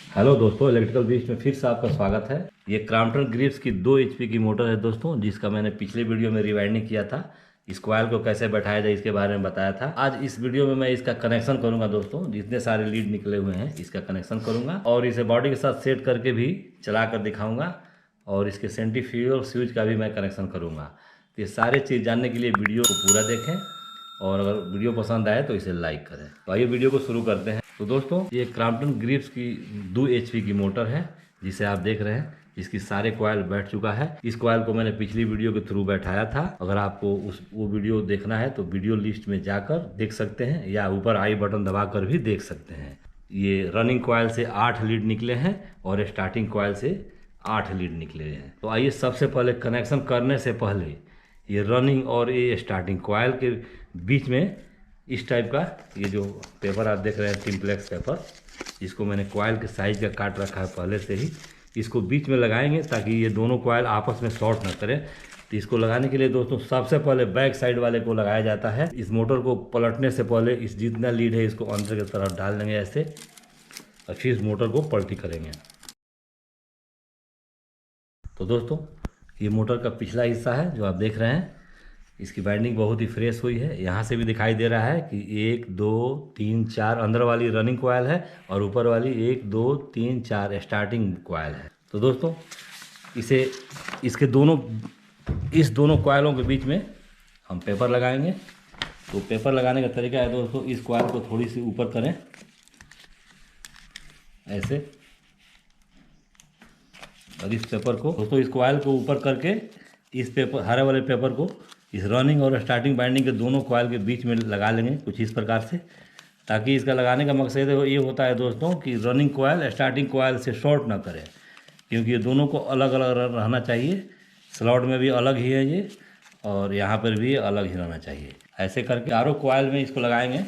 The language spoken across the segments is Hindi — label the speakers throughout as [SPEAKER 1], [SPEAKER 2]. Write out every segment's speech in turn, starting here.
[SPEAKER 1] हेलो दोस्तों, इलेक्ट्रिकल बीच में फिर से आपका स्वागत है। ये क्रॉम्पटन ग्रिप्स की 2 एचपी की मोटर है दोस्तों, जिसका मैंने पिछले वीडियो में रिवाइंडिंग किया था। इस कॉइल को कैसे बैठाया जाए इसके बारे में बताया था। आज इस वीडियो में मैं इसका कनेक्शन करूंगा दोस्तों। जितने सारे लीड निकले हुए हैं इसका कनेक्शन करूंगा और इसे बॉडी के साथ सेट करके भी चला कर दिखाऊंगा और इसके सेंट्रीफ्यूगल स्विच का भी मैं कनेक्शन करूँगा। तो ये सारे चीज़ जानने के लिए वीडियो को पूरा देखें और अगर वीडियो पसंद आए तो इसे लाइक करें। तो आइए वीडियो को शुरू करते हैं। तो दोस्तों, ये क्रॉम्पटन ग्रिप्स की 2 एचपी की मोटर है जिसे आप देख रहे हैं। इसकी सारे कॉइल बैठ चुका है। इस कॉइल को मैंने पिछली वीडियो के थ्रू बैठाया था। अगर आपको वो वीडियो देखना है तो वीडियो लिस्ट में जाकर देख सकते हैं या ऊपर आई बटन दबाकर भी देख सकते हैं। ये रनिंग कॉइल से 8 लीड निकले हैं और स्टार्टिंग कॉइल से 8 लीड निकले हैं। तो आइए सबसे पहले कनेक्शन करने से पहले ये रनिंग और ये स्टार्टिंग कॉइल के बीच में इस टाइप का ये जो पेपर आप देख रहे हैं, सिंप्लेक्स पेपर, इसको मैंने कॉइल के साइज का काट रखा है पहले से ही। इसको बीच में लगाएंगे ताकि ये दोनों कॉइल आपस में शॉर्ट ना करें। तो इसको लगाने के लिए दोस्तों सबसे पहले बैक साइड वाले को लगाया जाता है। इस मोटर को पलटने से पहले इस जितना लीड है इसको अंदर की तरफ डाल देंगे ऐसे और फिर इस मोटर को पलटी करेंगे। तो दोस्तों, ये मोटर का पिछला हिस्सा है जो आप देख रहे हैं। इसकी बाइंडिंग बहुत ही फ्रेश हुई है। यहाँ से भी दिखाई दे रहा है कि 1 2 3 4 अंदर वाली रनिंग कॉइल है और ऊपर वाली 1 2 3 4 स्टार्टिंग कॉइल है। तो दोस्तों, इसके इस दोनों कॉइलों के बीच में हम पेपर लगाएंगे। तो पेपर लगाने का तरीका है दोस्तों, इस कॉइल को थोड़ी सी ऊपर करें ऐसे, और इस पेपर को दोस्तों, इस कॉइल को ऊपर करके इस पेपर, हरे वाले पेपर को इस रनिंग और स्टार्टिंग बाइंडिंग के दोनों कॉइल के बीच में लगा लेंगे कुछ इस प्रकार से। ताकि इसका लगाने का मकसद ये होता है दोस्तों कि रनिंग कॉइल स्टार्टिंग कॉइल से शॉर्ट ना करे, क्योंकि ये दोनों को अलग अलग रहना चाहिए। स्लॉट में भी अलग ही है ये और यहाँ पर भी अलग ही रहना चाहिए। ऐसे करके चारों कॉइल में इसको लगाएंगे।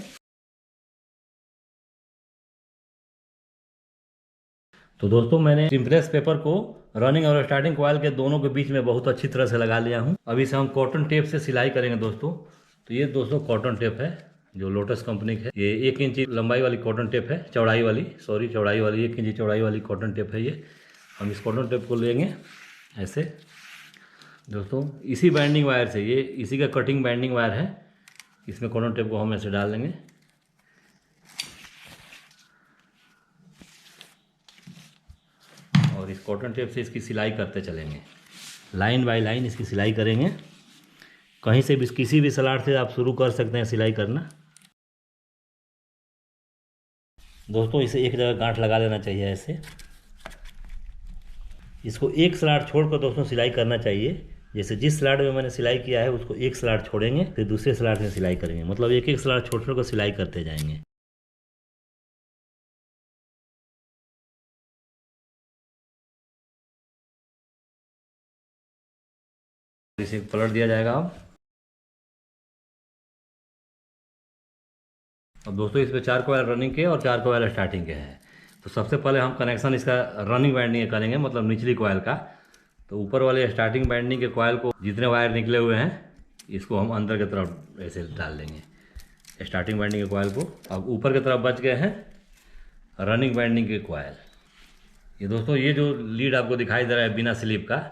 [SPEAKER 1] तो दोस्तों, मैंने सिंप्लेक्स पेपर को रनिंग और स्टार्टिंग कॉइल के दोनों के बीच में बहुत अच्छी तरह से लगा लिया हूं। अभी इसे हम कॉटन टेप से सिलाई करेंगे दोस्तों। तो ये दोस्तों कॉटन टेप है जो लोटस कंपनी की है। ये 1 इंच लंबाई वाली कॉटन टेप है, चौड़ाई वाली 1 इंच चौड़ाई वाली कॉटन टेप है ये। हम इस कॉटन टेप को लेंगे ऐसे दोस्तों, इसी बाइंडिंग वायर से, ये इसी का कटिंग बाइंडिंग वायर है। इसमें कॉटन टेप को हम ऐसे डाल देंगे और इस कॉटन टेप से इसकी सिलाई करते चलेंगे। लाइन बाय लाइन इसकी सिलाई करेंगे। कहीं से भी, किसी भी स्लॉट से आप शुरू कर सकते हैं सिलाई करना। दोस्तों, इसे एक जगह गांठ लगा लेना चाहिए ऐसे। इसको एक स्लॉट छोड़कर दोस्तों सिलाई करना चाहिए। जैसे जिस स्लॉट में मैंने सिलाई किया है उसको एक स्लॉट छोड़ेंगे, फिर दूसरे स्लॉट में सिलाई करेंगे। मतलब एक एक स्लॉट छोड़ छोड़ कर सिलाई करते जाएंगे। इसे पलट दिया जाएगा। अब दोस्तों, इस पे 4 कॉइल रनिंग के और 4 कॉइल स्टार्टिंग के हैं। तो सबसे पहले हम कनेक्शन इसका रनिंग वाइंडिंग करेंगे, मतलब निचली कॉइल का। तो ऊपर वाले स्टार्टिंग वाइंडिंग के कॉइल को जितने वायर निकले हुए हैं इसको हम अंदर की तरफ ऐसे डाल देंगे, स्टार्टिंग वाइंडिंग के कॉइल को। अब ऊपर की तरफ बच गए हैं रनिंग वाइंडिंग के कॉइल। ये दोस्तों, ये जो लीड आपको दिखाई दे रहा है बिना स्लिप का,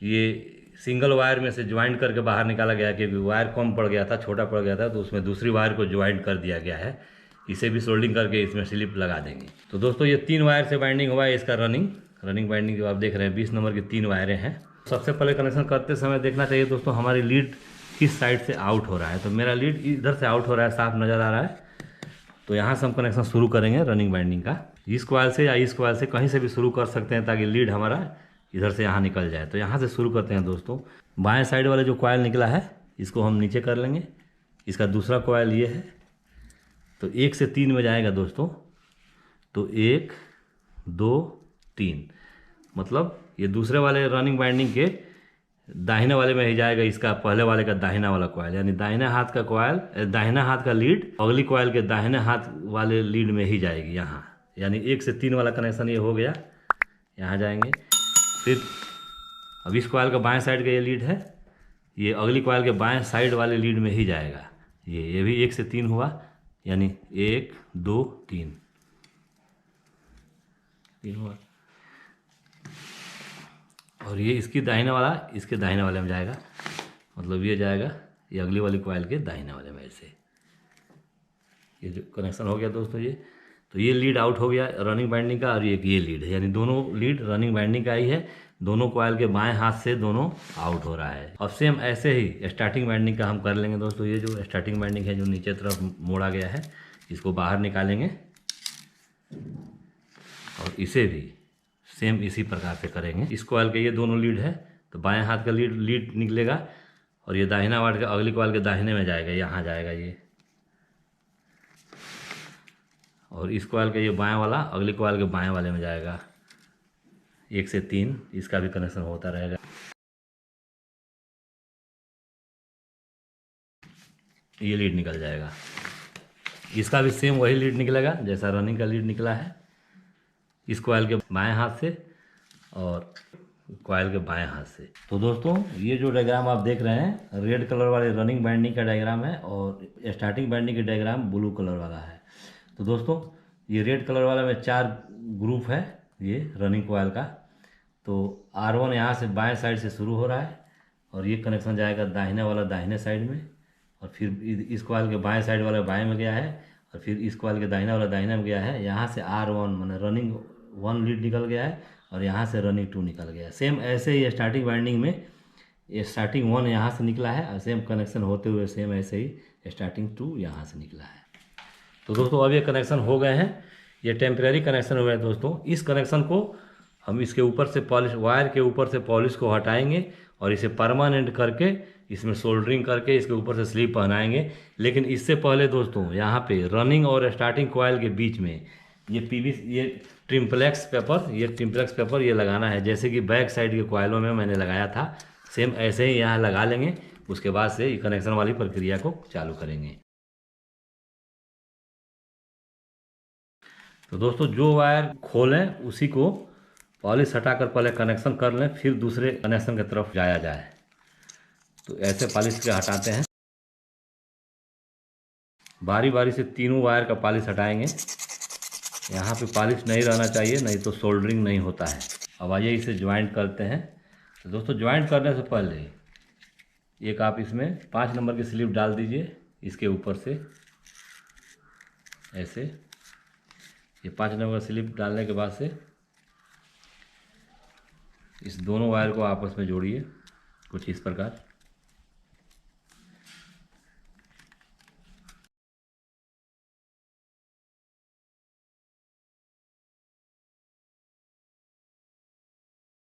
[SPEAKER 1] ये सिंगल वायर में से ज्वाइंट करके बाहर निकाला गया, क्योंकि वायर कम पड़ गया था, छोटा पड़ गया था, तो उसमें दूसरी वायर को ज्वाइंट कर दिया गया है। इसे भी सोल्डिंग करके इसमें स्लिप लगा देंगे। तो दोस्तों, ये 3 वायर से बाइंडिंग हुआ है इसका रनिंग बाइंडिंग जो आप देख रहे हैं 20 नंबर की 3 वायरें हैं। सबसे पहले कनेक्शन करते समय देखना चाहिए दोस्तों हमारी लीड किस साइड से आउट हो रहा है। तो मेरा लीड इधर से आउट हो रहा है, साफ नज़र आ रहा है। तो यहाँ से हम कनेक्शन शुरू करेंगे रनिंग बाइंडिंग का। इस कॉइल से या इस कॉइल से कहीं से भी शुरू कर सकते हैं ताकि लीड हमारा इधर से यहाँ निकल जाए। तो यहाँ से शुरू करते हैं दोस्तों। बाएं साइड वाला जो कॉइल निकला है इसको हम नीचे कर लेंगे। इसका दूसरा कॉइल ये है, तो 1 से 3 में जाएगा दोस्तों। तो 1 2 3, मतलब ये दूसरे वाले रनिंग बाइंडिंग के दाहिने वाले में ही जाएगा इसका पहले वाले का दाहिना वाला कॉइल, यानी दाहिने हाथ का कॉइल, दाहिना हाथ का लीड अगली कॉइल के दाहिने हाथ वाले लीड में ही जाएगी यहाँ। यानी 1 से 3 वाला कनेक्शन ये हो गया। यहाँ जाएंगे, फिर अब इस कॉइल का बाएं साइड का ये लीड है, ये अगली कॉइल के बाएं साइड वाले लीड में ही जाएगा। ये भी 1 से 3 हुआ, यानी 1 2 3। तीनों वायर। और ये इसकी दाहिने वाला इसके दाहिने वाले में जाएगा, मतलब ये जाएगा ये अगली वाली कॉइल के दाहिने वाले में। ऐसे ये जो कनेक्शन हो गया दोस्तों ये, तो ये लीड आउट हो गया रनिंग वाइंडिंग का, और ये लीड है, यानी दोनों लीड रनिंग वाइंडिंग का ही है। दोनों कॉइल के बाएं हाथ से दोनों आउट हो रहा है। अब सेम ऐसे ही स्टार्टिंग वाइंडिंग का हम कर लेंगे दोस्तों। ये जो स्टार्टिंग वाइंडिंग है जो नीचे तरफ मोड़ा गया है, इसको बाहर निकालेंगे और इसे भी सेम इसी प्रकार से करेंगे। इस कॉइल के ये दोनों लीड है, तो बाएं हाथ का लीड निकलेगा और ये दाहिना वाट का अगली कॉइल के दाहिने में जाएगा, यहाँ जाएगा ये। और इस कॉइल का ये बाएं वाला अगली कॉइल के बाएं वाले में जाएगा। 1 से 3 इसका भी कनेक्शन होता रहेगा। ये लीड निकल जाएगा, इसका भी सेम वही लीड निकलेगा जैसा रनिंग का लीड निकला है, इस कॉइल के बाएं हाथ से और कॉइल के बाएं हाथ से। तो दोस्तों ये जो डायग्राम आप देख रहे हैं रेड कलर वाले रनिंग बाइंडिंग का डायग्राम है, और स्टार्टिंग बाइंडिंग का डायग्राम ब्लू कलर वाला है। तो दोस्तों ये रेड कलर वाला में 4 ग्रुप है ये रनिंग कॉइल का। तो R1 यहाँ से बाएं साइड से शुरू हो रहा है, और ये कनेक्शन जाएगा दाहिने वाला दाहिने साइड में, और फिर इस कॉइल के बाएं साइड वाला बाएं में गया है, और फिर इस कॉइल के दाहिने वाला दाहिने में गया है। यहाँ से R1 माने रनिंग 1 लीड निकल गया है, और यहाँ से रनिंग 2 निकल गया है। सेम ऐसे ही स्टार्टिंग वाइंडिंग में ये स्टार्टिंग 1 यहाँ से निकला है, और सेम कनेक्शन होते हुए सेम ऐसे ही स्टार्टिंग 2 यहाँ से निकला है। तो दोस्तों अब ये कनेक्शन हो गए हैं, ये टेम्परेरी कनेक्शन हुए हैं दोस्तों। इस कनेक्शन को हम इसके ऊपर से पॉलिश, वायर के ऊपर से पॉलिश को हटाएंगे और इसे परमानेंट करके इसमें सोल्डरिंग करके इसके ऊपर से स्लीव पहनाएंगे। लेकिन इससे पहले दोस्तों यहाँ पे रनिंग और स्टार्टिंग कॉइल के बीच में ये ये ट्रिम्पलेक्स पेपर ये लगाना है, जैसे कि बैक साइड के कॉइलों में मैंने लगाया था, सेम ऐसे ही यहाँ लगा लेंगे। उसके बाद से ये कनेक्शन वाली प्रक्रिया को चालू करेंगे। तो दोस्तों जो वायर खोलें उसी को पॉलिश हटाकर पहले कनेक्शन कर लें, फिर दूसरे कनेक्शन की तरफ जाया जाए। तो ऐसे पॉलिश के हटाते हैं, बारी बारी से तीनों वायर का पॉलिश हटाएंगे। यहाँ पे पॉलिश नहीं रहना चाहिए, नहीं तो सोल्डरिंग नहीं होता है। अब आइए इसे ज्वाइंट करते हैं। तो दोस्तों ज्वाइंट करने से पहले एक आप इसमें 5 नंबर की स्लिप डाल दीजिए इसके ऊपर से ऐसे। ये 5 नंबर स्लिप डालने के बाद से इस दोनों वायर को आपस में जोड़िए कुछ इस प्रकार।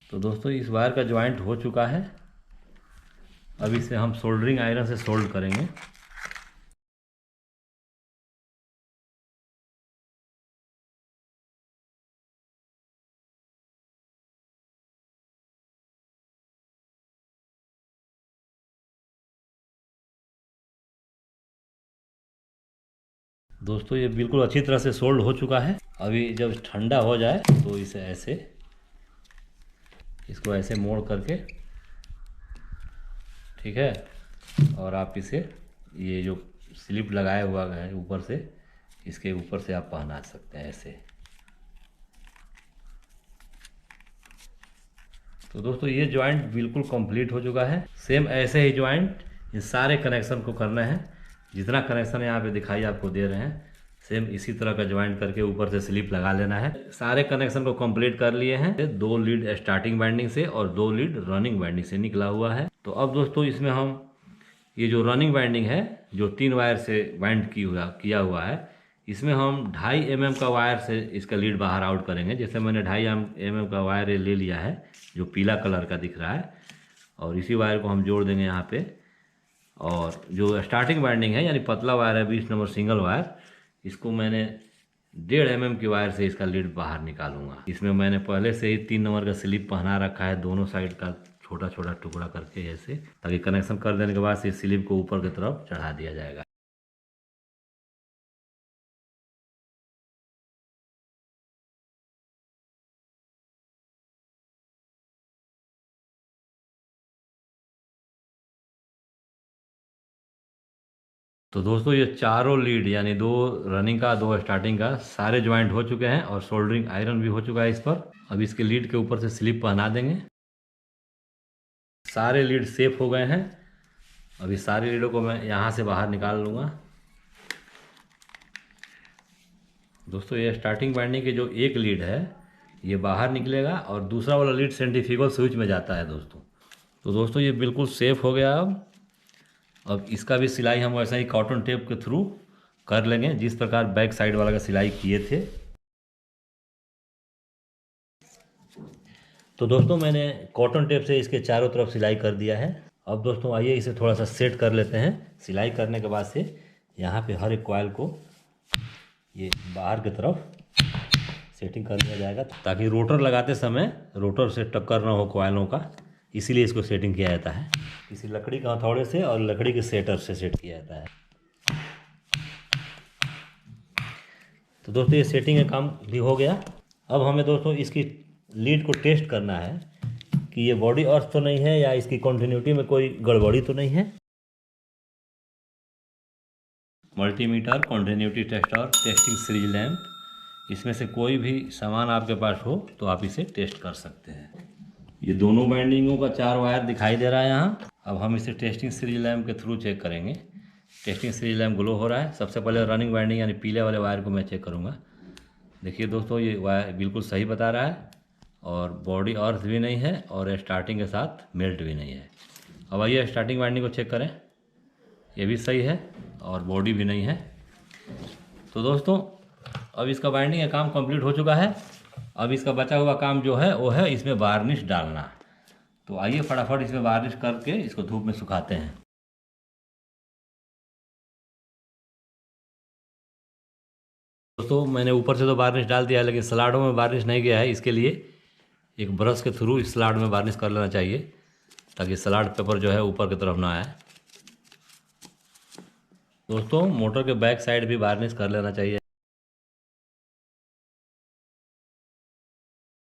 [SPEAKER 1] तो दोस्तों इस वायर का ज्वाइंट हो चुका है। अब इसे हम सोल्डरिंग आयरन से सोल्ड करेंगे। दोस्तों ये बिल्कुल अच्छी तरह से सोल्ड हो चुका है। अभी जब ठंडा हो जाए तो इसे ऐसे, इसको ऐसे मोड़ करके, ठीक है, और आप इसे ये जो स्लिप लगाया हुआ है ऊपर से, इसके ऊपर से आप पहना सकते हैं ऐसे। तो दोस्तों ये ज्वाइंट बिल्कुल कंप्लीट हो चुका है। सेम ऐसे ही ज्वाइंट इन सारे कनेक्शन को करना है। जितना कनेक्शन यहाँ पे दिखाई आपको दे रहे हैं, सेम इसी तरह का ज्वाइंट करके ऊपर से स्लिप लगा लेना है। सारे कनेक्शन को कंप्लीट कर लिए हैं। 2 लीड स्टार्टिंग वाइंडिंग से और 2 लीड रनिंग वाइंडिंग से निकला हुआ है। तो अब दोस्तों इसमें हम ये जो रनिंग वाइंडिंग है जो 3 वायर से वाइंड किया हुआ है, इसमें हम 2.5 mm का वायर से इसका लीड बाहर आउट करेंगे। जैसे मैंने 2.5 mm का वायर ले लिया है जो पीला कलर का दिख रहा है, और इसी वायर को हम जोड़ देंगे यहाँ पे। और जो स्टार्टिंग वाइंडिंग है यानी पतला वायर है 20 नंबर सिंगल वायर, इसको मैंने 1.5 mm की वायर से इसका लीड बाहर निकालूंगा। इसमें मैंने पहले से ही 3 नंबर का स्लिप पहना रखा है दोनों साइड का, छोटा छोटा टुकड़ा करके ऐसे, ताकि कनेक्शन कर देने के बाद से स्लिप को ऊपर की तरफ चढ़ा दिया जाएगा। तो दोस्तों ये चारों लीड यानी 2 रनिंग का 2 स्टार्टिंग का सारे ज्वाइंट हो चुके हैं और सोल्डरिंग आयरन भी हो चुका है इस पर। अब इसके लीड के ऊपर से स्लिप पहना देंगे। सारे लीड सेफ हो गए हैं। अभी सारे लीडों को मैं यहाँ से बाहर निकाल लूँगा। दोस्तों ये स्टार्टिंग बाइंडिंग की जो एक लीड है ये बाहर निकलेगा और दूसरा वाला लीड सेंट्रीफ्यूगल स्विच में जाता है दोस्तों। तो दोस्तों ये बिल्कुल सेफ हो गया। अब इसका भी सिलाई हम वैसा ही कॉटन टेप के थ्रू कर लेंगे जिस प्रकार बैक साइड वाला का सिलाई किए थे। तो दोस्तों मैंने कॉटन टेप से इसके चारों तरफ सिलाई कर दिया है। अब दोस्तों आइए इसे थोड़ा सा सेट कर लेते हैं। सिलाई करने के बाद से यहाँ पे हर एक कॉइल को ये बाहर की तरफ सेटिंग कर दिया जाएगा ताकि रोटर लगाते समय रोटर से टक्कर ना हो कॉइलों का, इसीलिए इसको सेटिंग किया जाता है। किसी लकड़ी के हथौड़े से और लकड़ी के सेटर से सेट किया जाता है। तो दोस्तों ये सेटिंग का काम भी हो गया। अब हमें दोस्तों इसकी लीड को टेस्ट करना है कि ये बॉडी अर्थ तो नहीं है या इसकी कंटिन्यूटी में कोई गड़बड़ी तो नहीं है। Multimeter, continuity tester, testing series lamp, इसमें से कोई भी सामान आपके पास हो तो आप इसे टेस्ट कर सकते हैं। ये दोनों बाइंडिंगों का 4 वायर दिखाई दे रहा है यहाँ। अब हम इसे टेस्टिंग सीरीज लैंप के थ्रू चेक करेंगे। टेस्टिंग सीरीज लैंप ग्लो हो रहा है। सबसे पहले रनिंग बाइंडिंग यानी पीले वाले वायर को मैं चेक करूँगा। देखिए दोस्तों ये वायर बिल्कुल सही बता रहा है और बॉडी अर्थ भी नहीं है और स्टार्टिंग के साथ मेल्ट भी नहीं है। अब आइए स्टार्टिंग बाइंडिंग को चेक करें। ये भी सही है और बॉडी भी नहीं है। तो दोस्तों अब इसका बाइंडिंग का काम कंप्लीट हो चुका है। अब इसका बचा हुआ काम जो है वो है इसमें वार्निश डालना। तो आइए फटाफट इसमें वार्निश करके इसको धूप में सुखाते हैं। दोस्तों मैंने ऊपर से तो वार्निश डाल दिया है लेकिन सलाडों में वार्निश नहीं गया है। इसके लिए एक ब्रश के थ्रू इस सलाड में वार्निश कर लेना चाहिए ताकि सलाड पेपर जो है ऊपर की तरफ ना आए। दोस्तों मोटर के बैक साइड भी वार्निश कर लेना चाहिए।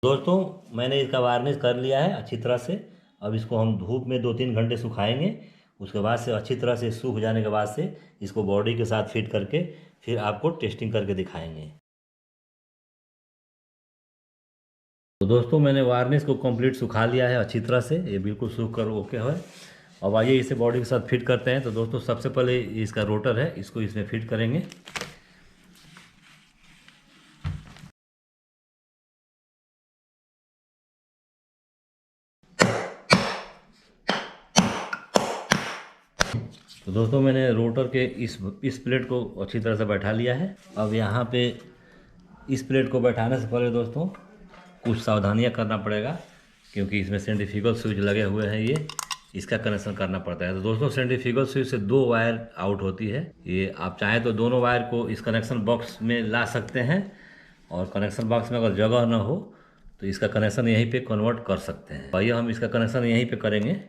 [SPEAKER 1] दोस्तों मैंने इसका वार्निश कर लिया है अच्छी तरह से। अब इसको हम धूप में 2-3 घंटे सुखाएंगे। उसके बाद से अच्छी तरह से सूख जाने के बाद से इसको बॉडी के साथ फिट करके फिर आपको टेस्टिंग करके दिखाएंगे। तो दोस्तों मैंने वार्निश को कंप्लीट सुखा लिया है अच्छी तरह से। ये बिल्कुल सूख कर ओके है। अब आइए इसे बॉडी के साथ फिट करते हैं। तो दोस्तों सबसे पहले इसका रोटर है इसको इसमें फिट करेंगे। तो दोस्तों मैंने रोटर के इस प्लेट को अच्छी तरह से बैठा लिया है। अब यहाँ पे इस प्लेट को बैठाने से पहले दोस्तों कुछ सावधानियाँ करना पड़ेगा क्योंकि इसमें सेंट्रीफ्यूगल स्विच लगे हुए हैं। ये इसका कनेक्शन करना पड़ता है। तो दोस्तों सेंट्रीफ्यूगल स्विच से 2 वायर आउट होती है। ये आप चाहें तो दोनों वायर को इस कनेक्शन बॉक्स में ला सकते हैं और कनेक्शन बॉक्स में अगर जगह ना हो तो इसका कनेक्शन यहीं पे कन्वर्ट कर सकते हैं। आइए हम इसका कनेक्शन यहीं पे करेंगे।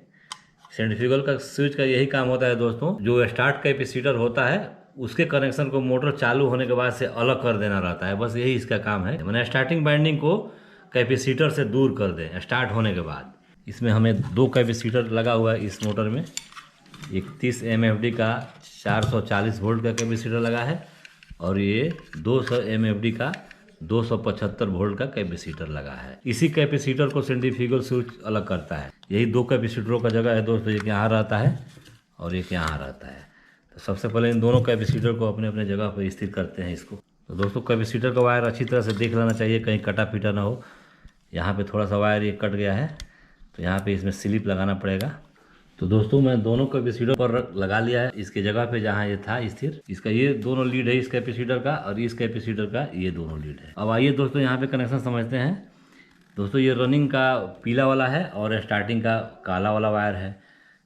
[SPEAKER 1] सेंट्रीफ्यूगल का स्विच का यही काम होता है दोस्तों, जो स्टार्ट कैपेसिटर होता है उसके कनेक्शन को मोटर चालू होने के बाद से अलग कर देना रहता है। बस यही इसका काम है। मैंने स्टार्टिंग बाइंडिंग को कैपेसिटर से दूर कर दें स्टार्ट होने के बाद। इसमें हमें 2 कैपेसिटर लगा हुआ है इस मोटर में। एक 30 MFD का 440 वोल्ट का कैपेसिटर लगा है और ये 200 MFD का 275 वोल्ट का कैपेसिटर लगा है। इसी कैपेसिटर को सेंट्रीफ्यूगल स्विच अलग करता है। यही 2 कैपेसिटरों का जगह है दोस्तों। एक यहाँ रहता है और एक यहाँ रहता है। तो सबसे पहले इन दोनों कैपेसिटर को अपने अपने जगह पर स्थित करते हैं इसको। तो दोस्तों कैपेसिटर का वायर अच्छी तरह से देख लेना चाहिए कहीं कटा पीटा ना हो। यहाँ पे थोड़ा सा वायर ये कट गया है तो यहाँ पे इसमें स्लिप लगाना पड़ेगा। तो दोस्तों मैं दोनों कैपेसिटर पर लगा लिया है इसके जगह पे जहाँ ये था स्थिर। इसका ये दोनों लीड है इस कैपेसिटर का और इस कैपेसिटर का ये दोनों लीड है। अब आइए दोस्तों यहाँ पे कनेक्शन समझते हैं। दोस्तों ये रनिंग का पीला वाला है और स्टार्टिंग का काला वाला वायर है।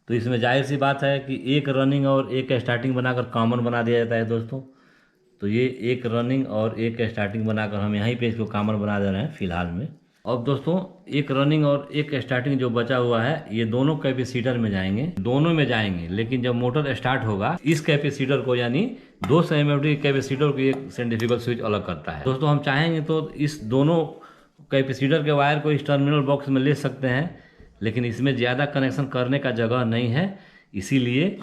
[SPEAKER 1] तो इसमें जाहिर सी बात है कि एक रनिंग और एक स्टार्टिंग बनाकर कॉमन बना दिया जाता है दोस्तों। तो ये एक रनिंग और एक स्टार्टिंग बनाकर हम यहीं पे इसको कॉमन बना दे रहे हैं फिलहाल में। अब दोस्तों एक रनिंग और एक स्टार्टिंग जो बचा हुआ है ये दोनों कैपेसिटर में जाएंगे, दोनों में जाएंगे। लेकिन जब मोटर स्टार्ट होगा इस कैपेसिटर को यानी 200 MFD कैपेसिटर को एक सेंट्रीफ्यूगल स्विच अलग करता है। दोस्तों हम चाहेंगे तो इस दोनों कैपेसिटर के वायर को इस टर्मिनल बॉक्स में ले सकते हैं लेकिन इसमें ज़्यादा कनेक्शन करने का जगह नहीं है। इसीलिए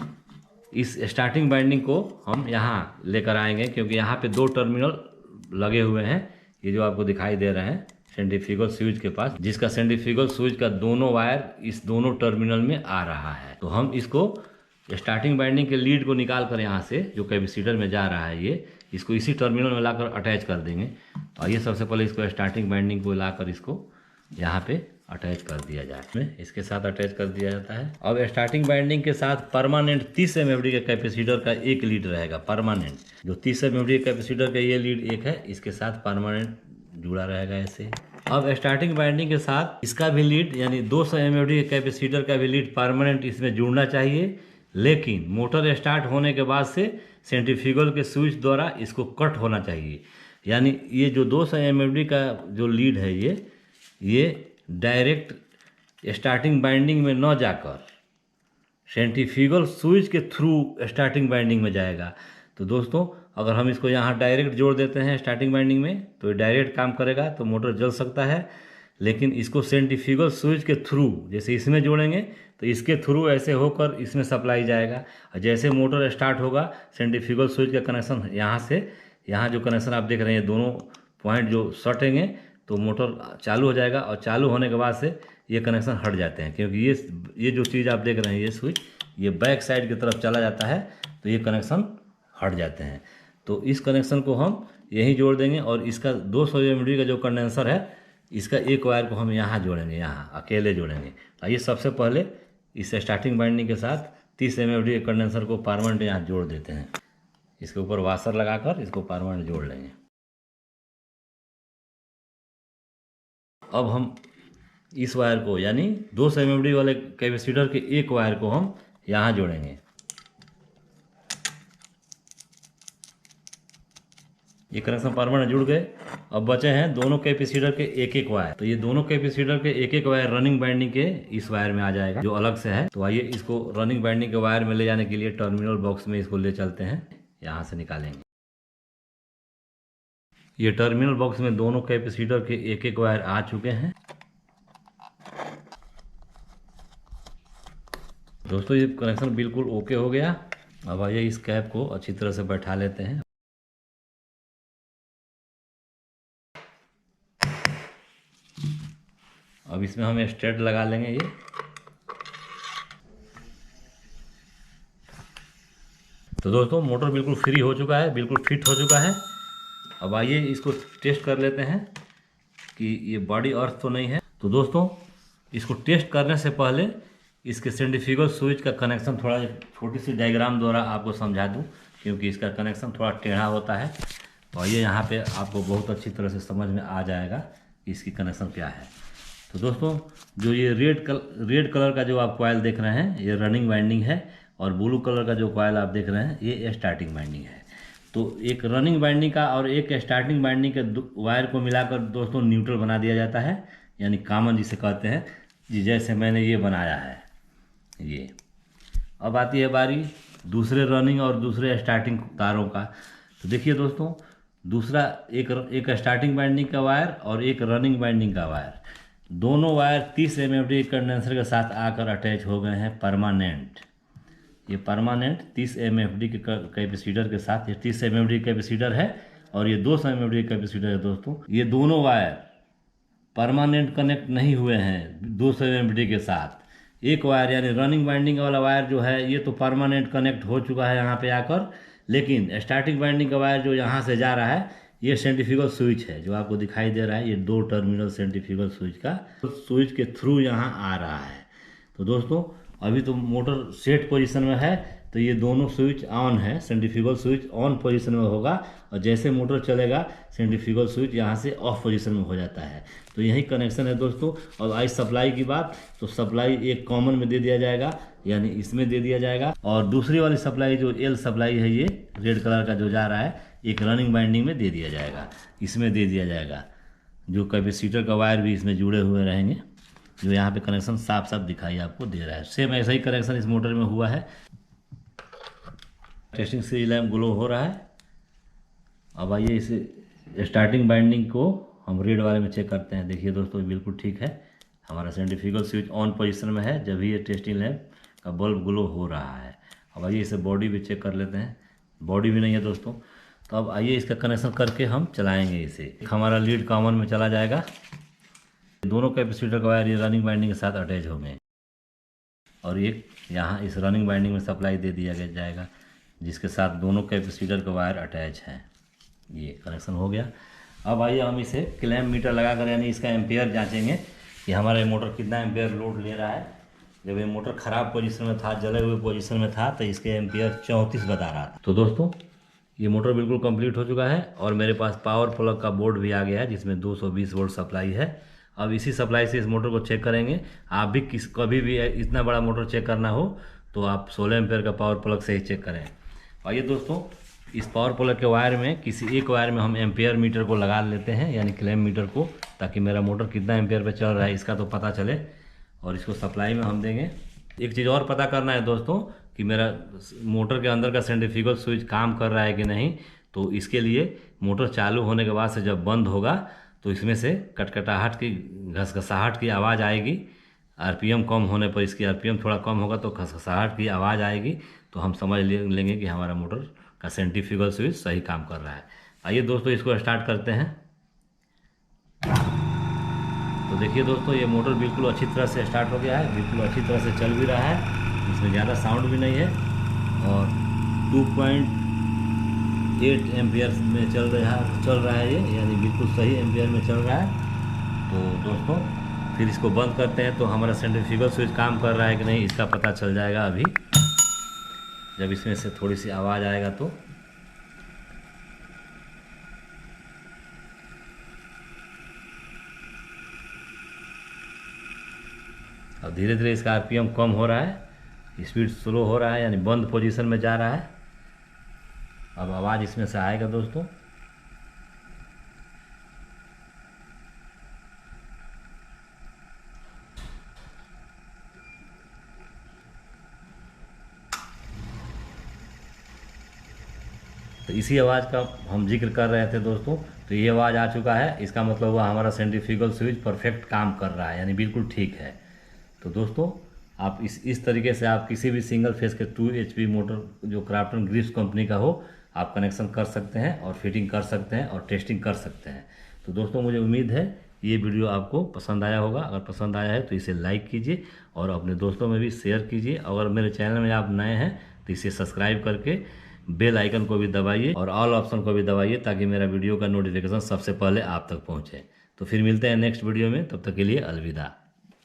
[SPEAKER 1] इस स्टार्टिंग बाइंडिंग को हम यहाँ लेकर आएंगे, क्योंकि यहाँ पे 2 टर्मिनल लगे हुए हैं, ये जो आपको दिखाई दे रहे हैं सेंट्रीफ्यूगल स्विच के पास, जिसका सेंट्रीफ्यूगल स्विच का दोनों वायर इस दोनों टर्मिनल में आ रहा है। तो हम इसको स्टार्टिंग बाइंडिंग के लीड को निकाल कर यहाँ से जो कैपेसिटर में जा रहा है ये, इसको इसी टर्मिनल में लाकर अटैच कर देंगे। और ये सबसे पहले इसको स्टार्टिंग बाइंडिंग को लाकर इसको यहाँ पे अटैच कर दिया जाए, इसके साथ अटैच कर दिया जाता है। अब स्टार्टिंग बाइंडिंग के साथ परमानेंट 30 mFD के कैपेसिटर का एक लीड रहेगा, परमानेंट। जो 30 mFD के कैपेसिटर का ये लीड एक है, इसके साथ परमानेंट जुड़ा रहेगा ऐसे। अब स्टार्टिंग बाइंडिंग के साथ इसका भी लीड यानी 200 mFD के कैपेसिटर का भी लीड परमानेंट इसमें जुड़ना चाहिए, लेकिन मोटर स्टार्ट होने के बाद से सेंट्रीफ्यूगल के स्विच द्वारा इसको कट होना चाहिए। यानी ये जो 200 mFD का जो लीड है ये डायरेक्ट स्टार्टिंग बाइंडिंग में न जाकर सेंट्रीफ्यूगल स्विच के थ्रू स्टार्टिंग बाइंडिंग में जाएगा। तो दोस्तों अगर हम इसको यहाँ डायरेक्ट जोड़ देते हैं स्टार्टिंग बाइंडिंग में तो ये डायरेक्ट काम करेगा, तो मोटर जल सकता है। लेकिन इसको सेंट्रीफ्यूगल स्विच के थ्रू जैसे इसमें जोड़ेंगे तो इसके थ्रू ऐसे होकर इसमें सप्लाई जाएगा, और जैसे मोटर स्टार्ट होगा सेंट्रीफ्यूगल स्विच का कनेक्शन यहाँ से, यहाँ जो कनेक्शन आप देख रहे हैं दोनों पॉइंट जो सटेंगे तो मोटर चालू हो जाएगा, और चालू होने के बाद से ये कनेक्शन हट जाते हैं, क्योंकि ये जो चीज़ आप देख रहे हैं ये स्विच ये बैक साइड की तरफ चला जाता है तो ये कनेक्शन हट जाते हैं। तो इस कनेक्शन को हम यहीं जोड़ देंगे, और इसका 200 mFD का जो कंडेंसर है इसका एक वायर को हम यहाँ जोड़ेंगे, यहाँ अकेले जोड़ेंगे। आइए सबसे पहले इस स्टार्टिंग बाइंडिंग के साथ 30 mFD के कंडेंसर को परमानेंट यहाँ जोड़ देते हैं, इसके ऊपर वाशर लगाकर इसको परमानेंट जोड़ लेंगे। अब हम इस वायर को यानी 200 mFD वाले कैपेसिटर के एक वायर को हम यहाँ जोड़ेंगे। ये कनेक्शन परमानेंट जुड़ गए। अब बचे हैं दोनों कैपेसिटर के एक एक वायर, तो ये दोनों कैपेसिटर के एक एक वायर रनिंग बाइंडिंग के इस वायर में आ जाएगा जो अलग से है। तो आइए इसको रनिंग बाइंडिंग के वायर में ले जाने के लिए टर्मिनल बॉक्स में इसको ले चलते हैं, यहाँ से निकालेंगे। ये टर्मिनल बॉक्स में दोनों कैपेसिटर के एक एक वायर आ चुके हैं। दोस्तों ये कनेक्शन बिल्कुल ओके हो गया। अब आइए इस कैप को अच्छी तरह से बैठा लेते हैं। अब इसमें हम स्टेट लगा लेंगे ये। तो दोस्तों मोटर बिल्कुल फ्री हो चुका है, बिल्कुल फिट हो चुका है। अब आइए इसको टेस्ट कर लेते हैं कि ये बॉडी अर्थ तो नहीं है। तो दोस्तों इसको टेस्ट करने से पहले इसके सेंट्रीफ्यूगल स्विच का कनेक्शन थोड़ा छोटी सी डायग्राम द्वारा आपको समझा दूं, क्योंकि इसका कनेक्शन थोड़ा टेढ़ा होता है। और ये यहाँ पे आपको बहुत अच्छी तरह से समझ में आ जाएगा कि इसकी कनेक्शन क्या है। तो दोस्तों जो ये रेड कलर का जो आप कॉइल देख रहे हैं ये रनिंग बाइंडिंग है, और ब्लू कलर का जो कॉइल आप देख रहे हैं ये स्टार्टिंग बाइंडिंग है। तो एक रनिंग बाइंडिंग का और एक स्टार्टिंग बाइंडिंग के वायर को मिलाकर दोस्तों न्यूट्रल बना दिया जाता है, यानी कॉमन जिसे कहते हैं, जी जैसे मैंने ये बनाया है ये। अब आती है बारी दूसरे रनिंग और दूसरे स्टार्टिंग तारों का। तो देखिए दोस्तों दूसरा एक स्टार्टिंग बाइंडिंग का वायर और एक रनिंग बाइंडिंग का वायर, दोनों वायर 30 mFD कंडेंसर के साथ आकर अटैच हो गए हैं परमानेंट। ये परमानेंट 30 mFD के कैपेसिटर के साथ, ये 30 mFD कैपेसिटर है और ये 200 mFD कैपेसिटर है। दोस्तों ये दोनों वायर परमानेंट कनेक्ट नहीं हुए हैं 200 mFD के साथ। एक वायर यानी रनिंग बाइंडिंग वाला वायर जो है ये तो परमानेंट कनेक्ट हो चुका है यहाँ पे आकर, लेकिन स्टार्टिंग बाइंडिंग का वायर जो यहाँ से जा रहा है ये सेंट्रीफ्यूगल स्विच है जो आपको दिखाई दे रहा है, ये 2 टर्मिनल सेंट्रीफ्यूगल स्विच का स्विच के थ्रू यहाँ आ रहा है। तो दोस्तों अभी तो मोटर सेट पोजीशन में है, तो ये दोनों स्विच ऑन है, सेंट्रीफ्यूगल स्विच ऑन पोजीशन में होगा, और जैसे मोटर चलेगा सेंट्रीफ्यूगल स्विच यहाँ से ऑफ पोजीशन में हो जाता है। तो यही कनेक्शन है दोस्तों। और आई सप्लाई की बात, तो सप्लाई एक कॉमन में दे दिया जाएगा, यानी इसमें दे दिया जाएगा, और दूसरी वाली सप्लाई जो एल सप्लाई है ये रेड कलर का जो जा रहा है एक रनिंग बाइंडिंग में दे दिया जाएगा, इसमें दे दिया जाएगा। जो कैपेसिटर का वायर भी इसमें जुड़े हुए रहेंगे, जो यहाँ पे कनेक्शन साफ साफ दिखाई आपको दे रहा है। सेम ऐसा ही कनेक्शन इस मोटर में हुआ है। टेस्टिंग सीरीज लैम्प ग्लो हो रहा है। अब आइए इस स्टार्टिंग बाइंडिंग को हम रेड वाले में चेक करते हैं। देखिए दोस्तों बिल्कुल ठीक है, हमारा सेंट्रीफ्यूगल स्विच ऑन पोजीशन में है जब भी ये टेस्टिंग लैम्प का बल्ब ग्लो हो रहा है। अब आइए इसे बॉडी भी चेक कर लेते हैं। बॉडी भी नहीं है दोस्तों। तो अब आइए इसका कनेक्शन करके हम चलाएंगे इसे। हमारा लीड कॉमन में चला जाएगा। दोनों कैपेसिटर का वायर ये रनिंग वाइंडिंग के साथ अटैच होंगे और एक यहाँ इस रनिंग वाइंडिंग में सप्लाई दे दिया जाएगा, जिसके साथ दोनों कैपेसिटर का वायर अटैच है। ये कनेक्शन हो गया। अब आइए हम इसे क्लैम्प मीटर लगा कर यानी इसका एम्पेयर जांचेंगे कि हमारा ये मोटर कितना एम्पेयर लोड ले रहा है। जब ये मोटर ख़राब पोजीशन में था, जले हुए पोजीशन में था, तो इसके एम्पेयर 34 बता रहा था। तो दोस्तों ये मोटर बिल्कुल कंप्लीट हो चुका है और मेरे पास पावर प्लग का बोर्ड भी आ गया है जिसमें 220 वोल्ट सप्लाई है। अब इसी सप्लाई से इस मोटर को चेक करेंगे। आप भी कभी भी इतना बड़ा मोटर चेक करना हो तो आप 16 एम्पेयर का पावर प्लग से ही चेक करें। आइए दोस्तों इस पावर प्लग के वायर में किसी एक वायर में हम एम्पेयर मीटर को लगा लेते हैं, यानी क्लैम्प मीटर को, ताकि मेरा मोटर कितना एम्पेयर पे चल रहा है इसका तो पता चले और इसको सप्लाई में हम देंगे। एक चीज़ और पता करना है दोस्तों कि मेरा मोटर के अंदर का सेंट्रीफ्यूगल स्विच काम कर रहा है कि नहीं। तो इसके लिए मोटर चालू होने के बाद से जब बंद होगा तो इसमें से कटकटाहट की, घसघसाहट की आवाज़ आएगी। आरपीएम कम होने पर, इसकी आरपीएम थोड़ा कम होगा तो घसघसाहट की आवाज़ आएगी, तो हम समझ लेंगे कि हमारा मोटर का सेंट्रीफ्यूगल स्विच सही काम कर रहा है। आइए दोस्तों इसको स्टार्ट करते हैं। तो देखिए दोस्तों ये मोटर बिल्कुल अच्छी तरह से स्टार्ट हो गया है, बिल्कुल अच्छी तरह से चल भी रहा है, इसमें ज़्यादा साउंड भी नहीं है और 2.8 एम्पियर में चल रहा है ये, यानी बिल्कुल सही एम्पियर में चल रहा है। तो दोस्तों फिर इसको बंद करते हैं तो हमारा सेंट्रीफ्यूगल स्विच काम कर रहा है कि नहीं इसका पता चल जाएगा अभी, जब इसमें से थोड़ी सी आवाज़ आएगा तो। अब धीरे धीरे इसका आरपीएम कम हो रहा है, स्पीड स्लो हो रहा है, यानी बंद पोजीशन में जा रहा है। अब आवाज़ इसमें से आएगा दोस्तों। तो इसी आवाज़ का हम जिक्र कर रहे थे दोस्तों। तो ये आवाज़ आ चुका है, इसका मतलब हुआ हमारा सेंट्रीफ्यूगल स्विच परफेक्ट काम कर रहा है, यानी बिल्कुल ठीक है। तो दोस्तों आप इस तरीके से आप किसी भी सिंगल फेस के 2 HP मोटर जो क्राफ्टन ग्रिप्स कंपनी का हो आप कनेक्शन कर सकते हैं और फिटिंग कर सकते हैं और टेस्टिंग कर सकते हैं। तो दोस्तों मुझे उम्मीद है ये वीडियो आपको पसंद आया होगा। अगर पसंद आया है तो इसे लाइक कीजिए और अपने दोस्तों में भी शेयर कीजिए। अगर मेरे चैनल में आप नए हैं तो इसे सब्सक्राइब करके बेल आइकन को भी दबाइए और ऑल ऑप्शन को भी दबाइए, ताकि मेरा वीडियो का नोटिफिकेशन सबसे पहले आप तक पहुँचे। तो फिर मिलते हैं नेक्स्ट वीडियो में, तब तक के लिए अलविदा।